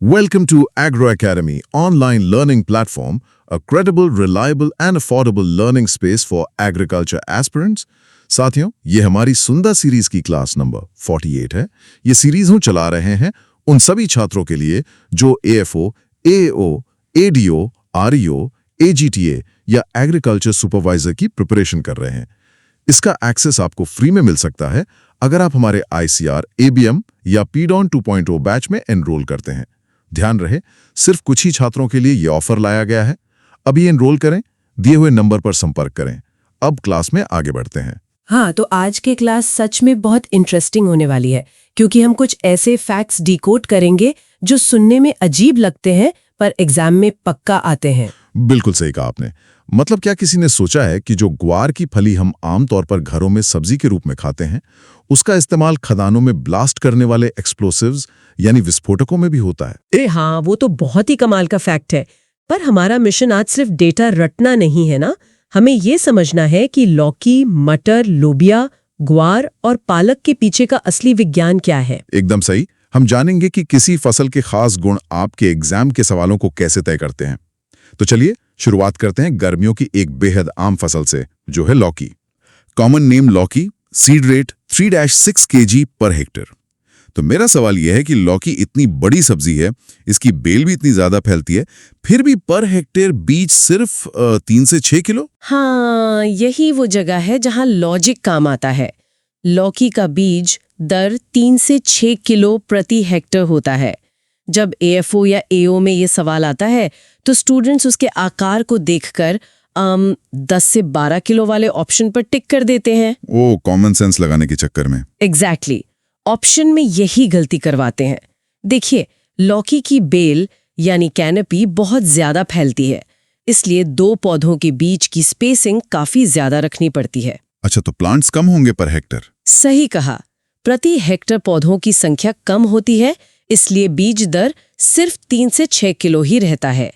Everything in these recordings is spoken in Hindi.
Welcome to Agro Academy, online learning platform, a credible, reliable and affordable learning space for agriculture aspirants. साथियों, ये हमारी सुंदर सीरीज की क्लास नंबर 48 है। ये सीरीज हम चला रहे हैं उन सभी छात्रों के लिए जो AFO, AAO, ADO, REO, AGTA या एग्रीकल्चर सुपरवाइजर की प्रिपरेशन कर रहे हैं। इसका एक्सेस आपको फ्री में मिल सकता है अगर आप हमारे ICR, ABM या PDON 2.0 बैच में एनरोल करते हैं। ध्यान रहे, सिर्फ कुछ ही छात्रों के लिए यह ऑफर लाया गया है। अभी एनरोल करें, दिए हुए नंबर पर संपर्क करें। अब क्लास में आगे बढ़ते हैं। हाँ, तो आज के क्लास सच में बहुत इंटरेस्टिंग होने वाली है, क्योंकि हम कुछ ऐसे फैक्ट्स डिकोड करेंगे जो सुनने में अजीब लगते हैं पर एग्जाम में पक्का आते हैं। बिल्कुल सही कहा आपने। मतलब क्या किसी ने सोचा है कि जो ग्वार की फली हम आमतौर पर घरों में सब्जी के रूप में खाते हैं, उसका इस्तेमाल खदानों में ब्लास्ट करने वाले एक्सप्लोसिव्स यानी विस्फोटकों में भी होता है। हाँ, वो तो बहुत ही कमाल का फैक्ट है। पर हमारा मिशन आज सिर्फ डेटा रटना नहीं है ना, हमें ये समझना है कि लौकी, मटर, लोबिया, ग्वार और पालक के पीछे का असली विज्ञान क्या है। एकदम सही। हम जानेंगे कि किसी फसल के खास गुण आपके एग्जाम के सवालों को कैसे तय करते हैं। तो चलिए शुरुआत करते हैं गर्मियों की एक बेहद आम फसल से, जो है लौकी। कॉमन नेम लौकी, seed rate 3-6 kg per hectare. तो मेरा सवाल यह है कि लौकी इतनी बड़ी सब्जी है, इसकी बेल भी इतनी ज्यादा फैलती है, फिर भी पर हेक्टेयर बीज सिर्फ 3 से 6 किलो। हाँ, यही वो जगह है जहाँ लॉजिक काम आता है। लौकी का बीज दर 3 से 6 किलो प्रति हेक्टेयर होता है। जब AFO या AO में ये सवाल आता है तो स्टूडेंट्स उसके आकार को देखकर 10 से 12 किलो वाले ऑप्शन पर टिक कर देते हैं। ओ, कॉमन सेंस लगाने के चक्कर में। एग्जैक्टली। ऑप्शन में यही गलती करवाते हैं। देखिए, लौकी की बेल यानी कैनपी बहुत ज्यादा फैलती है, इसलिए 2 पौधों के बीच की स्पेसिंग काफी ज्यादा रखनी पड़ती है। अच्छा, तो प्लांट्स कम होंगे पर हेक्टेयर। सही कहा। प्रति हेक्टेयर पौधों की संख्या कम होती है, इसलिए बीज दर सिर्फ 3 से 6 किलो ही रहता है।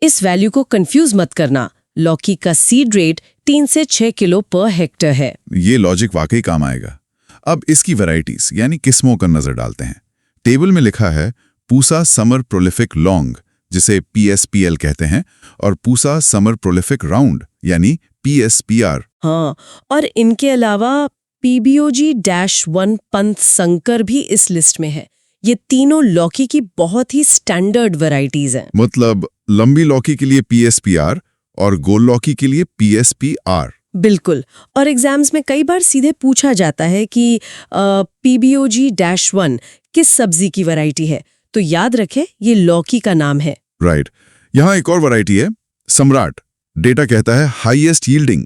इस वैल्यू को कंफ्यूज मत करना। लौकी का सीड रेट 3 से 6 किलो पर हेक्टेयर है। ये लॉजिक वाकई काम आएगा। अब इसकी वैरायटीज यानी किस्मों पर नजर डालते हैं। टेबल में लिखा है पूसा समर प्रोलिफिक लॉन्ग, जिसे PSPL कहते हैं, और पूसा समर प्रोलिफिक राउंड यानी PSPR। हाँ, और इनके अलावा PBOG-1 पंत संकर भी इस लिस्ट में है। ये तीनों लौकी की बहुत ही स्टैंडर्ड वैरायटीज हैं। मतलब लंबी लौकी के लिए PSPR और गोल लौकी के लिए PSPR। बिल्कुल। और एग्जाम्स में कई बार सीधे पूछा जाता है कि PBOG-1 किस सब्जी की वैरायटी है, तो याद रखें ये लौकी का नाम है। राइट। यहाँ एक और वैरायटी है सम्राट। डेटा कहता है हाईएस्ट यील्डिंग।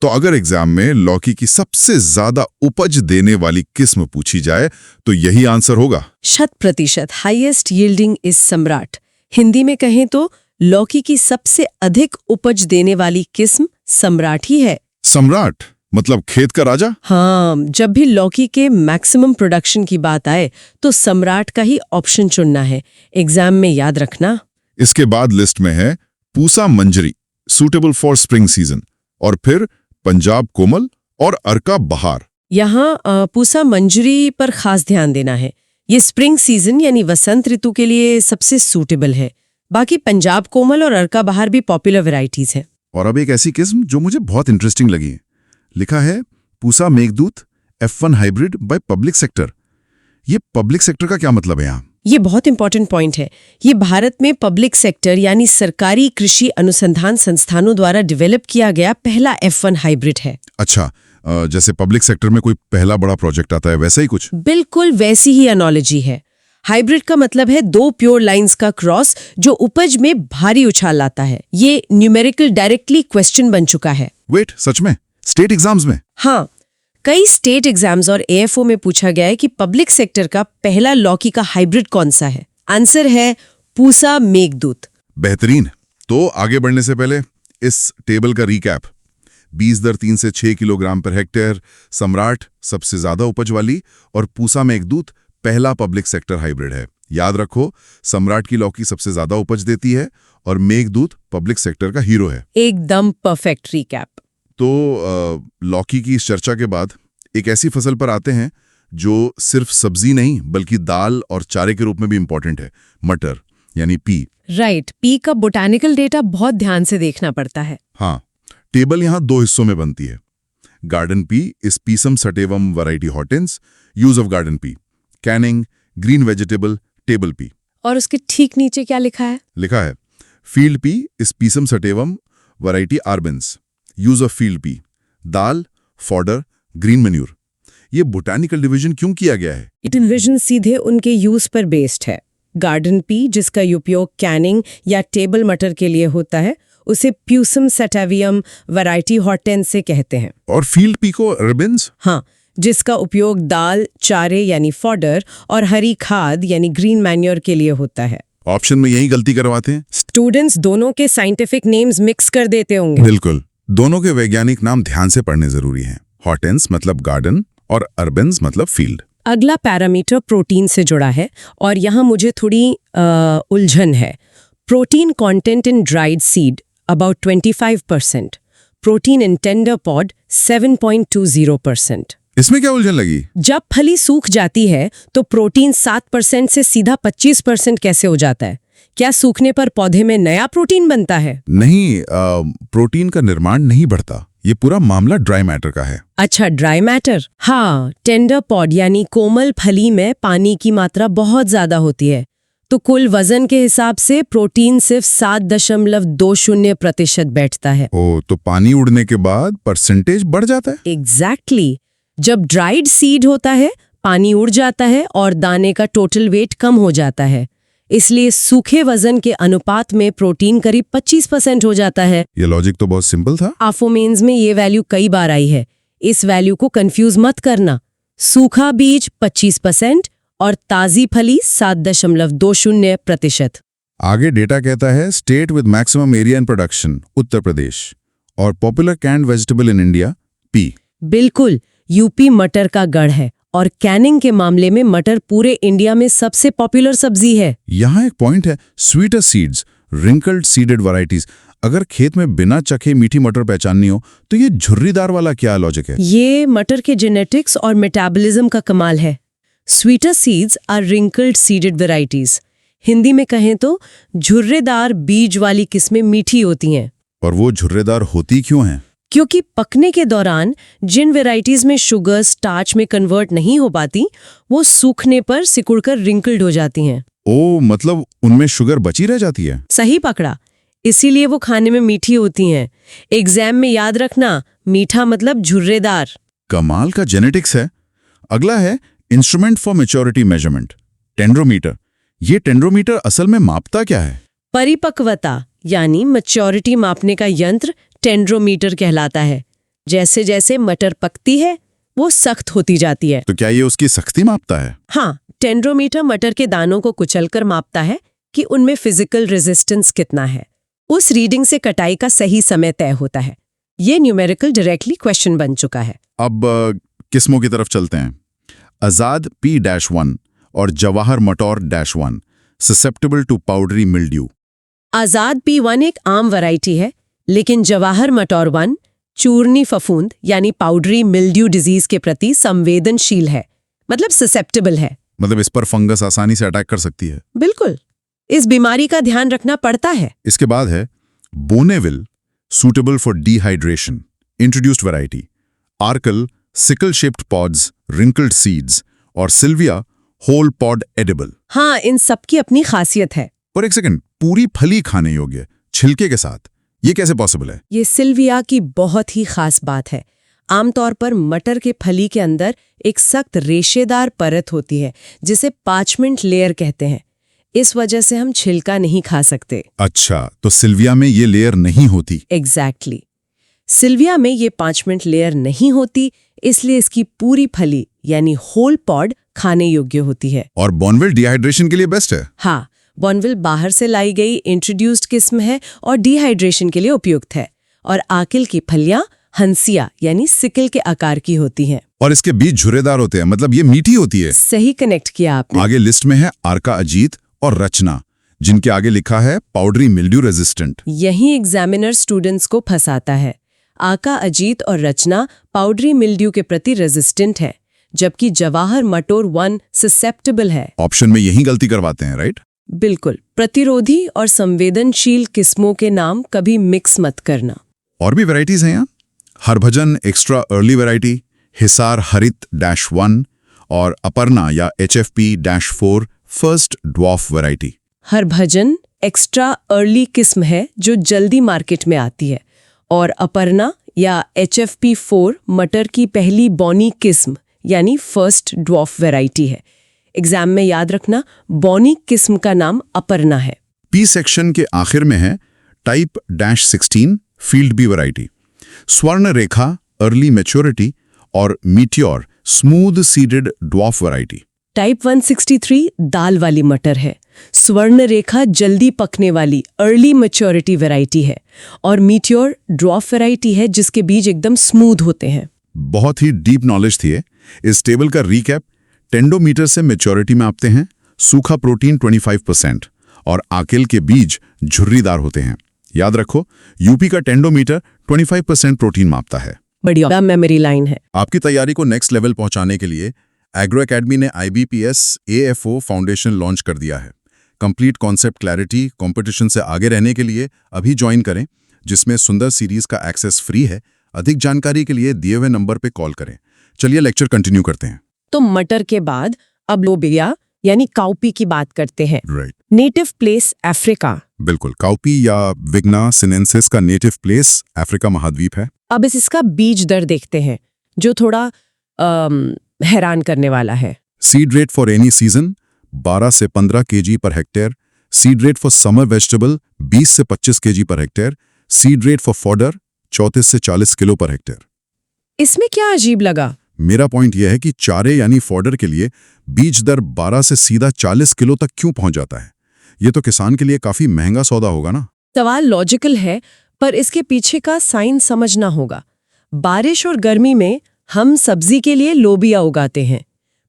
तो अगर एग्जाम में लौकी की सबसे ज्यादा उपज देने वाली किस्म पूछी जाए तो यही आंसर होगा। 100% हाईएस्ट यील्डिंग इज सम्राट। हिंदी में कहें तो लौकी की सबसे अधिक उपज देने वाली किस्म सम्राट ही है। सम्राट मतलब खेत का राजा। हाँ, जब भी लौकी के मैक्सिमम प्रोडक्शन की बात आए तो सम्राट का ही ऑप्शन चुनना है। एग्जाम में याद रखना। इसके बाद लिस्ट में है पूसा मंजरी, सूटेबल फॉर स्प्रिंग सीजन, और फिर पंजाब कोमल और अर्का बहार। यहाँ पूसा मंजरी पर खास ध्यान देना है। ये स्प्रिंग सीजन यानी वसंत ऋतु के लिए सबसे सूटेबल है। बाकी पंजाब कोमल और अर्का बहार भी पॉपुलर वैरायटीज हैं। और अब एक ऐसी किस्म जो मुझे बहुत इंटरेस्टिंग लगी, लिखा है Pusa Meghdoot F1 hybrid by public sector. ये पब्लिक सेक्टर का क्या मतलब है यहाँ? ये बहुत इंपॉर्टेंट पॉइंट है। ये भारत में पब्लिक सेक्टर यानी सरकारी कृषि अनुसंधान संस्थानों द्वारा डेवलप किया गया पहला F1 हाइब्रिड है। अच्छा, जैसे पब्लिक सेक्टर में कोई पहला बड़ा प्रोजेक्ट आता है, वैसा ही कुछ? बिल्कुल वैसी ही एनोलॉजी है। हाइब्रिड का मतलब है 2 प्योर लाइंस का क्रॉस जो उपज में भारी उछाल लाता है। ये न्यूमेरिकल डायरेक्टली क्वेश्चन बन चुका है। वेट, सच में? स्टेट एग्जाम्स में? हाँ, कई स्टेट एग्जाम्स और AFO में पूछा गया है कि पब्लिक सेक्टर का पहला लौकी का हाइब्रिड कौन सा है। आंसर है पूसा मेघदूत। बेहतरीन। तो आगे बढ़ने से पहले इस टेबल का रिकैप। बीज दर 3 से 6 किलोग्राम पर हेक्टेयर, सम्राट सबसे ज्यादा उपज वाली और पूसा मेघदूत पहला पब्लिक सेक्टर हाइब्रिड है। याद रखो, सम्राट की लौकी सबसे ज्यादा उपज देती है और मेघदूत पब्लिक सेक्टर का हीरो है। एकदम परफेक्ट रिकैप। तो लौकी की इस चर्चा के बाद एक ऐसी फसल पर आते हैं जो सिर्फ सब्जी नहीं बल्कि दाल और चारे के रूप में भी इंपॉर्टेंट है, मटर यानी पी। राइट, पी का बोटानिकल डेटा बहुत ध्यान से देखना पड़ता है। हाँ, टेबल यहाँ 2 हिस्सों में बनती है। Garden pea is Pisum sativum variety hortense, use of garden pea, canning, green vegetable, table pea. और उसके ठीक नीचे क्या लिखा है? लिखा है field pea is Pisum sativum variety arvense, use of field pea, dal, fodder, green manure. ये बोटानिकल डिवीजन क्यों किया गया है? डिवीजन सीधे उनके यूज पर बेस्ड है। गार्डन पी जिसका उपयोग कैनिंग या टेबल मटर के लिए होता है, उसे प्यूसम सेटावियम वैरायटी हॉर्टेंस से कहते हैं। और फील्ड पी को अर्बेंस? हाँ, जिसका उपयोग दाल, चारे यानी फॉडर और हरी खाद यानी ग्रीन मैन्योर के लिए होता है। ऑप्शन में यही गलती करवाते हैं। स्टूडेंट्स दोनों के साइंटिफिक नेम्स मिक्स कर देते होंगे। बिल्कुल, दोनों के वैज्ञानिक नाम ध्यान से पढ़ने जरूरी हैं। हॉर्टेंस मतलब गार्डन और अर्बेंस मतलब फील्ड। अगला पैरामीटर प्रोटीन से जुड़ा है और यहाँ मुझे थोड़ी उलझन है। Protein content in dried seed about 25%, protein in tender pod 7.20%। इसमें क्या उलझन लगी? जब फली सूख जाती है तो प्रोटीन 7% से सीधा 25% कैसे हो जाता है? क्या सूखने पर पौधे में नया प्रोटीन बनता है? नहीं, प्रोटीन का निर्माण नहीं बढ़ता। ये पूरा मामला ड्राई मैटर का है। अच्छा, ड्राई मैटर। हाँ, टेंडर पॉड यानी कोमल फली में पानी की मात्रा बहुत ज्यादा होती है, तो कुल वजन के हिसाब से प्रोटीन सिर्फ 7.20% बैठता है। ओ, तो पानी उड़ने के बाद परसेंटेज बढ़ जाता है। एग्जैक्टली। जब ड्राइड सीड होता है, पानी उड़ जाता है और दाने का टोटल वेट कम हो जाता है, इसलिए सूखे वजन के अनुपात में प्रोटीन करीब 25% हो जाता है। ये लॉजिक तो बहुत सिंपल था। आफोमेन्स में ये वैल्यू कई बार आई है, इस वैल्यू को कंफ्यूज मत करना। सूखा बीज 25% और ताजी फली 7.20%। आगे डेटा कहता है state with maximum area in production Uttar Pradesh और popular canned vegetable in India pea. बिल्कुल, यूपी मटर का गढ़ है और कैनिंग के मामले में मटर पूरे इंडिया में सबसे पॉपुलर सब्जी है। यहाँ एक पॉइंट है, sweeter seeds, wrinkled seeded varieties. अगर खेत में बिना चखे मीठी मटर पहचाननी हो तो ये झुर्रीदार वाला क्या लॉजिक है? ये मटर के जेनेटिक्स और मेटाबॉलिज्म का कमाल है। Sweeter seeds are wrinkled seeded varieties. Hindi में कहें तो झुर्रेदार बीज वाली किस्में मीठी होती हैं। और वो झुर्रेदार होती क्यों हैं? क्योंकि पकने के दौरान जिन वैरायटीज में शुगर स्टार्च में कन्वर्ट नहीं हो पाती, वो सूखने पर सिकुड़कर रिंकल्ड हो जाती हैं। ओ, मतलब उनमें शुगर बची रह जाती है। सही पकड़ा, इसीलिए वो खाने में मीठी होती हैं। एग्जाम में याद रखना, मीठा मतलब झुर्रेदार। कमाल का जेनेटिक्स है। अगला है इंस्ट्रूमेंट फॉर मैच्योरिटी मेजरमेंट, टेंड्रोमीटर। ये टेंड्रोमीटर असल में मापता क्या है? परिपक्वता यानी मैच्योरिटी मापने का यंत्र टेंड्रोमीटर कहलाता है। जैसे जैसे मटर पकती है वो सख्त होती जाती है। तो क्या ये उसकी सख्ती मापता है? हाँ, टेंड्रोमीटर मटर के दानों को कुचलकर मापता है कि उनमें फिजिकल रेजिस्टेंस कितना है। उस रीडिंग से कटाई का सही समय तय होता है। ये न्यूमेरिकल डायरेक्टली क्वेश्चन बन चुका है। अब किस्मों की तरफ चलते हैं। आजाद P-1 और जवाहर मटौर -1 susceptible to powdery mildew. Azad P1 एक आम वैरायटी है, लेकिन जवाहर मटौर 1 चूर्णी फफूंद यानी पाउडरी मिल्ड्यू डिजीज के प्रति संवेदनशील है, मतलब ससेप्टेबल है। मतलब इस पर फंगस आसानी से अटैक कर सकती है। बिल्कुल, इस बीमारी का ध्यान रखना पड़ता है। इसके बाद है Bonneville, suitable for dehydration, introduced variety. Arkel, sickle shaped pods, wrinkled seeds और सिल्विया, होल पॉड एडिबल। हाँ, इन सब की अपनी खासियत है। पर एक सेकंड, पूरी फली खाने योग्य छिलके के साथ, ये कैसे पॉसिबल है? ये सिल्विया की बहुत ही खास बात है। आमतौर पर मटर के फली के अंदर एक सख्त रेशेदार परत होती है जिसे पार्चमेंट लेयर कहते हैं। इस वजह से हम छिलका नहीं खा सकते। अच्छा, तो सिल्विया में ये लेयर नहीं होती। एग्जैक्टली। सिल्विया में ये पार्चमेंट लेयर नहीं होती, इसलिए इसकी पूरी फली यानी होल पॉड खाने योग्य होती है। और बोनविल डिहाइड्रेशन के लिए बेस्ट है। हाँ, बोनविल बाहर से लाई गई इंट्रोड्यूस्ड किस्म है और डिहाइड्रेशन के लिए उपयुक्त है। और आकिल की फलियां हंसिया यानी सिकल के आकार की होती हैं। और इसके बीज झुर्रेदार होते हैं, मतलब ये मीठी होती है। सही कनेक्ट किया आपने। आगे लिस्ट में है आर्का अजीत और रचना, जिनके आगे लिखा है पाउडरी मिल्ड्यू रेजिस्टेंट। यही एग्जामिनर स्टूडेंट्स को फंसाता है। आका अजीत और रचना पाउडरी मिल्ड्यू के प्रति रेजिस्टेंट है, जबकि जवाहर मटोर 1 ससेप्टेबल है। ऑप्शन में यही गलती करवाते हैं, राइट? बिल्कुल। प्रतिरोधी और संवेदनशील किस्मों के नाम कभी मिक्स मत करना। और भी वैरायटीज हैं यहाँ। Harbhajan extra early variety, Hisar हरित -1 और अपर्णा या HFP-4 first dwarf variety. Harbhajan extra early किस्म है जो जल्दी मार्केट में आती है, और अपर्णा या HFP-4 मटर की पहली बौनी किस्म यानी फर्स्ट ड्वार्फ वैरायटी है। एग्जाम में याद रखना, बौनी किस्म का नाम अपर्णा है। पी सेक्शन के आखिर में है टाइप -16 फील्ड बी वैरायटी, स्वर्ण रेखा अर्ली मैच्योरिटी और meteor smooth seeded dwarf variety. Type 163 दाल वाली मटर है, स्वर्ण रेखा जल्दी पकने वाली अर्ली मैच्योरिटी वैरायटी है, और मीटियोर ड्वार्फ वैरायटी है जिसके बीज एकदम स्मूथ होते हैं। बहुत ही डीप नॉलेज थी। इस टेबल का रीकैप, टेंडोमीटर से मैच्योरिटी मापते हैं, सूखा प्रोटीन 25% और आकेल के बीज झुर्रीदार होते हैं। याद रखो, यूपी का टेंडोमीटर 25% प्रोटीन मापता है। बढ़िया मेमोरी लाइन है। आपकी तैयारी को नेक्स्ट लेवल पहुंचाने के लिए एग्रो एकेडमी ने IBPS AFO फाउंडेशन लॉन्च कर दिया है। कंप्लीट कॉन्सेप्ट क्लैरिटी कंपटीशन से आगे रहने के लिए अभी ज्वाइन करें, जिसमें सुंदर सीरीज का एक्सेस फ्री है। अधिक जानकारी के लिए दिए हुए नंबर पे कॉल करें। चलिए लेक्चर कंटिन्यू करते हैं। तो मटर के बाद अब लोबिया यानी काउपी की बात करते हैं। राइट। Native place Africa. बिल्कुल, काउपी या विग्ना सिनेंसिस का नेटिव प्लेस अफ्रीका महाद्वीप है। अब इसका बीज दर देखते हैं जो थोड़ा हैरान करने वाला है। Seed rate for any season 12 से 15 kg per hectare. Seed rate for summer vegetable 20 से 25 kg per hectare. Seed rate for fodder 34 से 40 किलो पर हेक्टेयर। इसमें क्या अजीब लगा? मेरा पॉइंट यह है कि चारे यानी फॉडर के लिए बीज दर 12 से सीधा 40 किलो तक क्यों पहुंच जाता है? ये तो किसान के लिए काफी महंगा सौदा होगा ना। सवाल लॉजिकल है, पर इसके पीछे का साइंस समझना होगा। बारिश और गर्मी में हम सब्जी के लिए लोबिया उगाते हैं,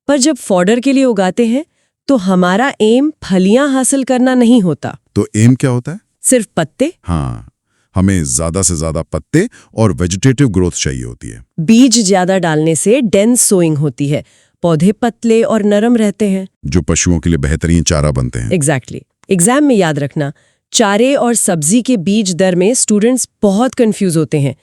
पर जब फॉडर के लिए उगाते हैं तो हमारा एम फलियां हासिल करना नहीं होता। तो एम क्या होता है? सिर्फ पत्ते। हाँ, हमें ज्यादा से ज्यादा पत्ते और वेजिटेटिव ग्रोथ चाहिए होती है। बीज ज्यादा डालने से डेंस सोइंग होती है, पौधे पतले और नरम रहते हैं, जो पशुओं के लिए बेहतरीन चारा बनते हैं। एग्जैक्टली। एग्जाम में याद रखना, चारे और सब्जी के बीज दर में स्टूडेंट्स बहुत कंफ्यूज होते हैं।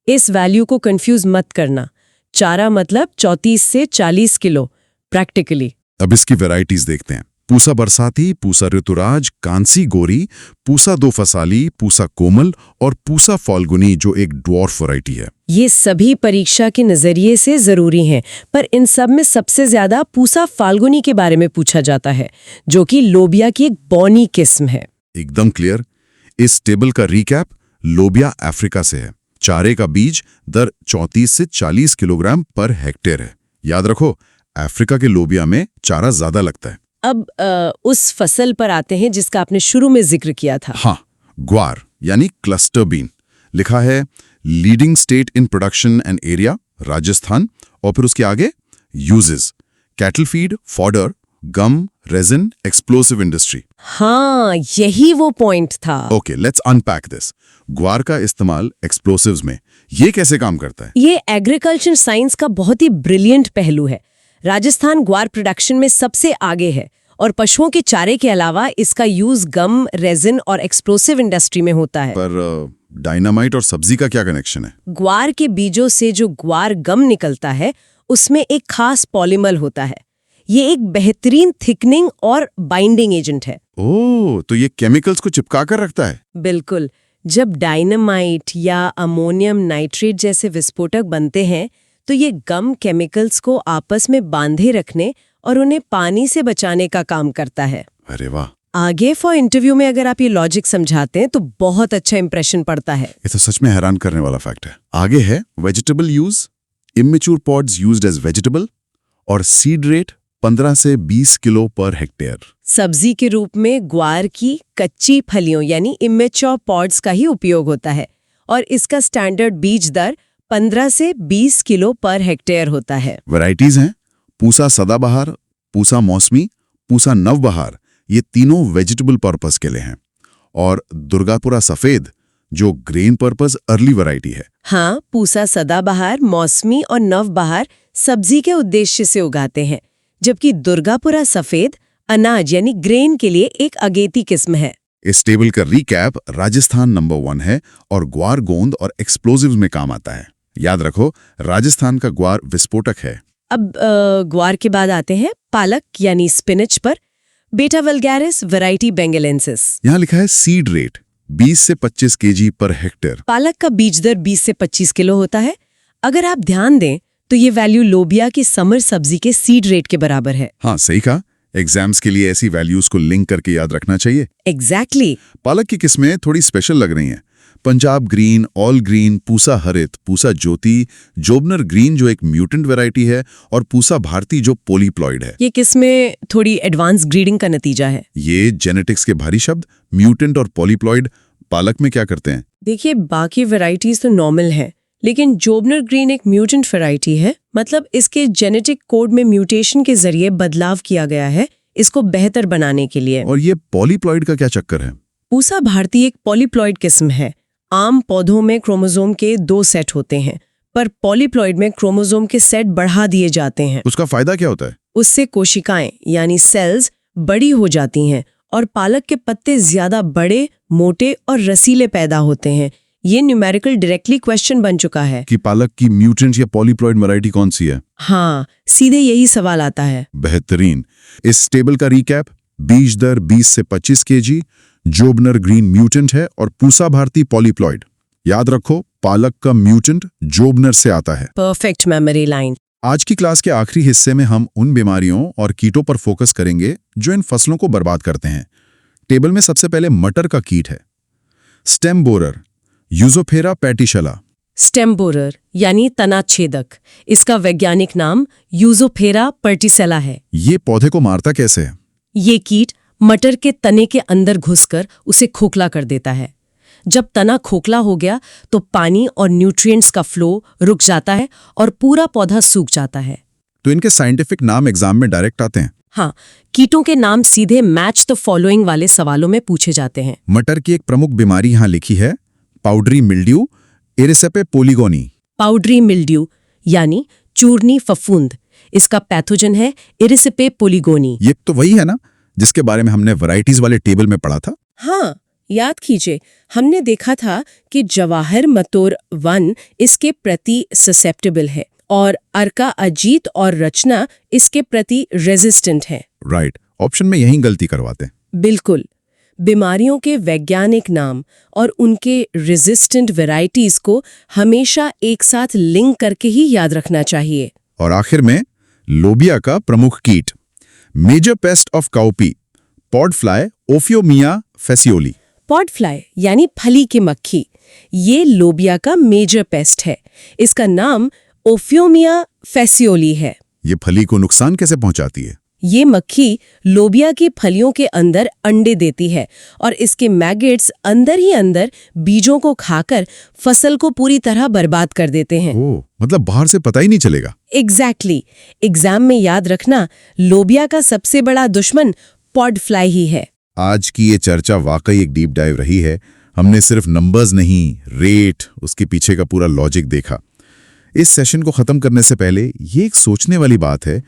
इस वैल्यू को कंफ्यूज मत करना। चारा मतलब 34 से 40 किलो प्रैक्टिकली। अब इसकी वैरायटीज देखते हैं। पूसा बरसाती, पूसा ऋतुराज, कांसी गोरी, पूसा दो फसाली, पूसा कोमल और पूसा फाल्गुनी जो एक ड्वार्फ वैरायटी है। ये सभी परीक्षा के नजरिए से जरूरी हैं, पर इन सब में सबसे ज्यादा पूसा फाल्गुनी के बारे में पूछा जाता है, जो कि लोबिया की एक बौनी किस्म है। एकदम क्लियर। इस टेबल का रीकैप, लोबिया अफ्रीका से है। चारे का बीज दर 34 से 40 किलोग्राम पर हेक्टेयर है। याद रखो, अफ्रीका के लोबिया में चारा ज्यादा लगता है। अब उस फसल पर आते हैं जिसका आपने शुरू में जिक्र किया था। हाँ, ग्वार यानी क्लस्टर बीन। लिखा है leading state in production and area, Rajasthan. और फिर उसके आगे यूजेस, कैटल फीड, फॉडर, गम, रेजिन, एक्सप्लोसिव इंडस्ट्री। हाँ, यही वो पॉइंट था। Okay, let's unpack this. ग्वार का इस्तेमाल एक्सप्लोसिव्स में, ये कैसे काम करता है? ये एग्रीकल्चर साइंस का बहुत ही ब्रिलियंट पहलू है। राजस्थान ग्वार प्रोडक्शन में सबसे आगे है, और पशुओं के चारे के अलावा इसका यूज गम, रेजिन और एक्सप्लोसिव इंडस्ट्री में होता है। पर डायनामाइट और सब्जी का क्या कनेक्शन है? ग्वार के बीजों से जो ग्वार गम निकलता है उसमें एक खास पॉलीमर होता है। ये एक बेहतरीन थिकनिंग और बाइंडिंग एजेंट है। ओह, तो ये केमिकल्स को चिपका कर रखता है। बिल्कुल। जब डायनामाइट या अमोनियम नाइट्रेट जैसे विस्फोटक बनते हैं तो ये गम केमिकल्स को आपस में बांधे रखने और उन्हें पानी से बचाने का काम करता है। अरे वाह। आगे फॉर इंटरव्यू में अगर आप ये लॉजिक समझाते हैं तो बहुत अच्छा इंप्रेशन पड़ता है। ये तो सच में हैरान करने वाला फैक्ट है। आगे है vegetable use, immature pods used as vegetable और सीड रेट 15 से 20 किलो पर हेक्टेयर। सब्जी के रूप में ग्वार की कच्ची फलियों यानी इमेच्योर पॉड्स का ही उपयोग होता है, और इसका स्टैंडर्ड बीज दर 15 से 20 किलो पर हेक्टेयर होता है। वैरायटीज हैं पूसा सदाबहार, पूसा मौसमी, पूसा नवबहार। ये तीनों वेजिटेबल पर्पस के लिए हैं। और दुर्गापुरा सफेद, जो ग्रेन पर्पस अर्ली वैरायटी है। हाँ, पूसा सदाबहार, मौसमी और नवबहार सब्जी के उद्देश्य से उगाते हैं, जबकि दुर्गापुरा सफेद अनाज यानी ग्रेन के लिए एक अगेती किस्म है। इस टेबल का रिकैप राजस्थान नंबर 1 है और ग्वार गोंद और एक्सप्लोजिव्स में काम आता है। याद रखो, राजस्थान का ग्वार विस्फोटक है। अब ग्वार के बाद आते हैं पालक यानी स्पिनच पर। बेटा वल्गैरिस वैरायटी बेंगलेंसिस। यहाँ लिखा है सीड रेट 20 से 25 केजी पर हेक्टेयर। पालक का बीज दर 20 से 25 किलो होता है। अगर आप ध्यान दें तो ये वैल्यू लोबिया की समर सब्जी के सीड रेट के बराबर है। हाँ, सही कहा। एग्जाम्स के लिए ऐसी वैल्यूज को लिंक करके याद रखना चाहिए। एग्जैक्टली। पालक की किस्में थोड़ी स्पेशल लग रही हैं। Punjab green, all green, Pusa हरित, पूसा ज्योति, जोबनर ग्रीन जो एक म्यूटेंट वैरायटी है, और पूसा भारती जो पोलीप्लॉइड है। ये किस्में थोड़ी एडवांस ग्रीडिंग का नतीजा है। ये जेनेटिक्स के भारी शब्द म्यूटेंट और पोलीप्लॉइड पालक में क्या करते हैं? देखिए, बाकी वैरायटीज तो नॉर्मल है, लेकिन जोबनर ग्रीन एक म्यूटेंट वैरायटी है। मतलब इसके जेनेटिक कोड में म्यूटेशन के जरिए बदलाव किया गया है इसको बेहतर बनाने के लिए। और ये पॉलीप्लॉइड का क्या चक्कर है? पूसा भारती एक पॉलीप्लॉइड किस्म है। आम पौधों में क्रोमोसोम के 2 सेट होते हैं, पर पॉलीप्लॉइड में क्रोमोसोम के सेट बढ़ा दिए जाते हैं। उसका फायदा क्या होता है? उससे कोशिकाएं यानी सेल्स बड़ी हो जाती हैं और पालक के पत्ते ज्यादा बड़े, मोटे और रसीले पैदा होते हैं। ये न्यूमेरिकल डायरेक्टली क्वेश्चन बन चुका है कि पालक की म्यूटेंट या पॉलीप्लॉइड वैरायटी कौन सी है? हाँ, सीधे यही सवाल आता है। बेहतरीन। इस टेबल का रिकैप: बीज दर 20 से 25 केजी, जोबनर ग्रीन म्यूटेंट है और पूसा भारती पॉलीप्लॉइड। याद रखो, पालक का म्यूटेंट जोबनर से आता है। Perfect memory line. आज की क्लास के आखिरी हिस्से में हम उन बीमारियों और कीटों पर फोकस करेंगे जो इन फसलों को बर्बाद करते हैं। टेबल में सबसे पहले मटर का कीट है, स्टेम बोरर, यूजोफेरा पैटिशला। स्टेम बोरर यानी तना छेदक। इसका वैज्ञानिक नाम यूजोफेरा पर्टिसेला है। ये पौधे को मारता कैसे है? ये कीट मटर के तने के अंदर घुसकर उसे खोखला कर देता है। जब तना खोखला हो गया तो पानी और न्यूट्रिएंट्स का फ्लो रुक जाता है और पूरा पौधा सूख जाता है। तो इनके साइंटिफिक नाम एग्जाम में डायरेक्ट आते हैं। हाँ, कीटों के नाम सीधे मैच द फॉलोइंग वाले सवालों में पूछे जाते हैं। मटर की एक प्रमुख बीमारी यहाँ लिखी है, पाउडरी मिल्ड्यू, एरिसेपे पोलिगोनी। पाउडरी मिल्ड्यू यानी चूर्नी फफूंद। इसका पैथोजन है एरिसेपे पोलिगोनी। ये तो वही है ना जिसके बारे में हमने वैरायटीज वाले टेबल में पढ़ा था? हाँ, याद कीजिए, हमने देखा था कि जवाहर मतोर 1 इसके प्रति ससेप्टेबल है और अर्का अजीत और रचना इसके प्रति रेजिस्टेंट है। राइट, ऑप्शन में यही गलती करवाते हैं। बिल्कुल। बीमारियों के वैज्ञानिक नाम और उनके रेजिस्टेंट वैरायटीज को हमेशा एक साथ लिंक करके ही याद रखना चाहिए। और आखिर में लोबिया का प्रमुख कीट, major pest of cowpea, pod fly Ophiomyia phaseoli. Pod fly यानी फली की मक्खी, ये लोबिया का मेजर पेस्ट है। इसका नाम ओफियोमिया फेसियोली है। ये फली को नुकसान कैसे पहुंचाती है? ये मक्खी लोबिया की फलियों के अंदर अंडे देती है और इसके मैगेट्स अंदर ही अंदर बीजों को खाकर फसल को पूरी तरह बर्बाद कर देते हैं। ओह, मतलब बाहर से पता ही नहीं चलेगा। एग्जैक्टली। एग्जाम में याद रखना, लोबिया का सबसे बड़ा दुश्मन पॉड फ्लाई ही है। आज की ये चर्चा वाकई एक डीप डाइव रही है। हमने सिर्फ नंबर्स नहीं, रेट, उसके पीछे का पूरा लॉजिक देखा। इस सेशन को खत्म करने से पहले ये एक सोचने वाली बात है,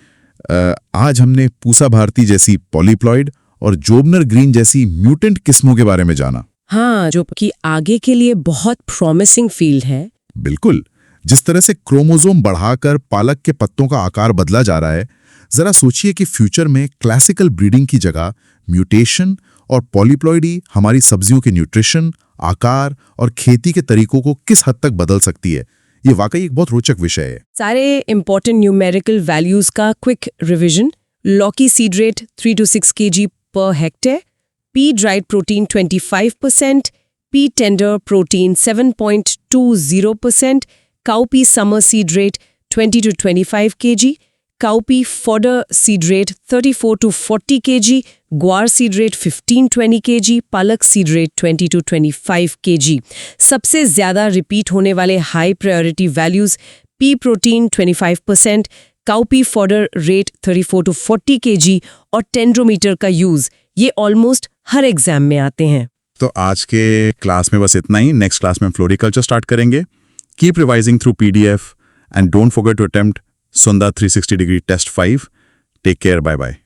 आज हमने पूसा भारती जैसी पॉलीप्लॉइड और जोबनर ग्रीन जैसी म्यूटेंट किस्मों के बारे में जाना। हाँ, जो कि आगे के लिए बहुत प्रॉमिसिंग फील्ड है। बिल्कुल। जिस तरह से क्रोमोसोम बढ़ाकर पालक के पत्तों का आकार बदला जा रहा है, जरा सोचिए कि फ्यूचर में क्लासिकल ब्रीडिंग की जगह म्यूटेशन और पॉलीप्लॉइडी हमारी सब्जियों के न्यूट्रिशन, आकार और खेती के तरीकों को किस हद तक बदल सकती है। ये वाकई एक बहुत रोचक विषय है। सारे इंपॉर्टेंट न्यूमेरिकल वैल्यूज का क्विक रिवीजन। लौकी seed rate 3 to 6 kg per hectare, pea dried protein 25%, pea tender protein 7.20%, cowpea summer seed rate 20 to 25 kg, cowpea fodder seed rate 34 to 40 kg, guar seed rate 15-20 kg, पालक seed rate 20 to 25 kg। सबसे ज्यादा रिपीट होने वाले high priority values pea protein 25%, cowpea fodder rate 34 to 40 kg और टेंड्रोमीटर का यूज, ये ऑलमोस्ट हर एग्जाम में आते हैं। तो आज के क्लास में बस इतना ही। नेक्स्ट क्लास में हम फ्लोरिकल्चर स्टार्ट करेंगे। Keep revising through PDF and don't forget to attempt Sunday 360 degree test 5। Take care, bye bye.